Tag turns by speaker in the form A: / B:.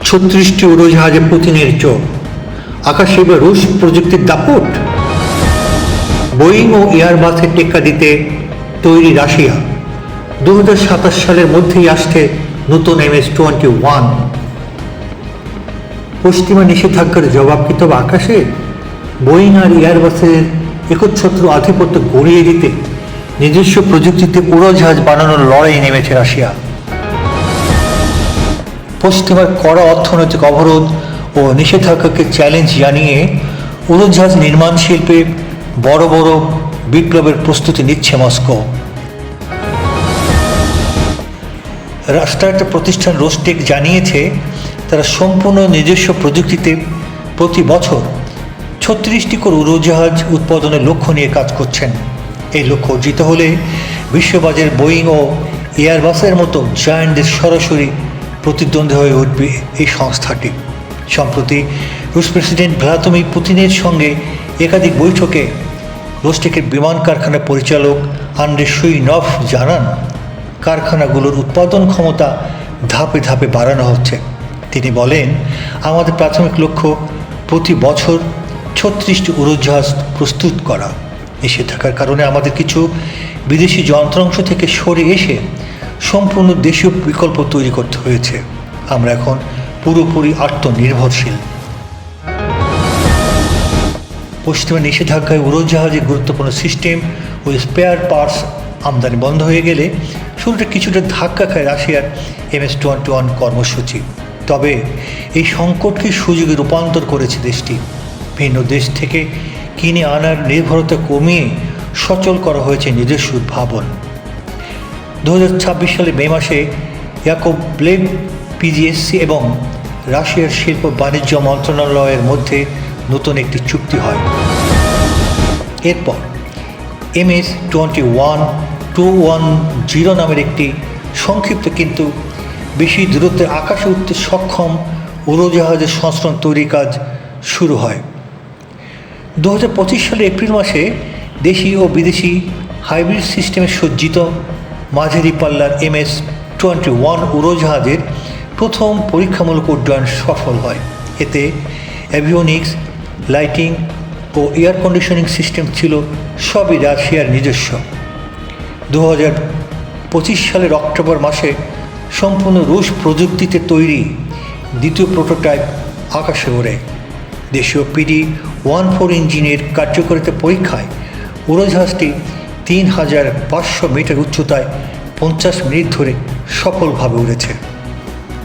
A: 36টি উড়োজাহাজে পুতিনের চোখ, আকাশে এবার রুশ প্রযুক্তির দাপট। বোয়িং ও এয়ারবাসে টেক্কা দিতে তৈরি রাশিয়া। 2027 সালের মধ্যেই আসছে নতুন MS-21। পশ্চিমা নিষেধাজ্ঞার জবাব কি তবে আকাশে? বোয়িং আর এয়ারবাসের একচ্ছত্র আধিপত্য গড়িয়ে দিতে নিজস্ব প্রযুক্তিতে উড়োজাহাজ বানানোর লড়াই নেমেছে রাশিয়া। পশ্চিমার কড়া অর্থনৈতিক অবরোধ ও নিষেধাজ্ঞাকে চ্যালেঞ্জ জানিয়ে উড়োজাহাজ নির্মাণ শিল্পে বড় বড় বিপ্লবের প্রস্তুতি নিচ্ছে মস্কো। রাষ্ট্রায়ত্ত প্রতিষ্ঠান রোস্টেক জানিয়েছে তারা সম্পূর্ণ নিজস্ব প্রযুক্তিতে প্রতি বছর 36টি করে উড়োজাহাজ উৎপাদনের লক্ষ্য নিয়ে কাজ করছেন। এই লক্ষ্য অর্জিত হলে বিশ্ববাজারে বোয়িং ও এয়ারবাসের মতো জায়ান্টদের সরাসরি প্রতিদ্বন্দ্বী হয়ে উঠবে এই সংস্থাটি। সম্প্রতি রুশ প্রেসিডেন্ট ভ্লাদিমির পুতিনের সঙ্গে একাধিক বৈঠকে রোস্টেকের বিমান কারখানার পরিচালক আন্দ্রে শুইনভ জানান, কারখানাগুলোর উৎপাদন ক্ষমতা ধাপে ধাপে বাড়ানো হচ্ছে। তিনি বলেন, আমাদের প্রাথমিক লক্ষ্য প্রতি বছর 36টি উড়োজাহাজ প্রস্তুত করা। নিষেধাজ্ঞার কারণে আমাদের কিছু বিদেশি যন্ত্রাংশ থেকে সরে এসে সম্পূর্ণ দেশীয় বিকল্প তৈরি করতে হয়েছে। আমরা এখন পুরোপুরি আত্মনির্ভরশীল। পশ্চিমা নিষেধাজ্ঞায় উড়োজাহাজের গুরুত্বপূর্ণ সিস্টেম ও স্পেয়ার পার্টস আমদানি বন্ধ হয়ে গেলে শুরুটা কিছুটা ধাক্কা খায় রাশিয়ার MS-21 কর্মসূচি। তবে এই সংকটকে সুযোগে রূপান্তর করেছে দেশটি। ভিন্ন দেশ থেকে কিনে আনার নির্ভরতা কমিয়ে সচল করা হয়েছে নিজস্ব উদ্ভাবন। 2026 সালে মে মাসে ইয়াকোবলেভ PGSC এবং রাশিয়ার শিল্প বাণিজ্য মন্ত্রণালয়ের মধ্যে নতুন একটি চুক্তি হয়। এরপর MS-21-210 নামের একটি সংক্ষিপ্ত কিন্তু বেশি দূরত্বে আকাশে উঠতে সক্ষম উড়োজাহাজের সংস্করণ তৈরির কাজ শুরু হয়। 2025 সালে এপ্রিল মাসে দেশি ও বিদেশি হাইব্রিড সিস্টেমে সজ্জিত মাঝারি পাল্লার MS-21 উড়োজাহাজের প্রথম পরীক্ষামূলক উড্ডয়ন সফল হয়। এতে অ্যাভিওনিক্স, লাইটিং ও এয়ার কন্ডিশনিং সিস্টেম ছিল সবই রাশিয়ার নিজস্ব। 2025 সালের অক্টোবর মাসে সম্পূর্ণ রুশ প্রযুক্তিতে তৈরি দ্বিতীয় প্রোটোটাইপ আকাশে ওড়ে। দেশীয় PD-14 ইঞ্জিনের কার্যকারিতা পরীক্ষায় উড়োজাহাজটি 3500 মিটার উচ্চতায় 50 মিনিট ধরে সফলভাবে উড়েছে।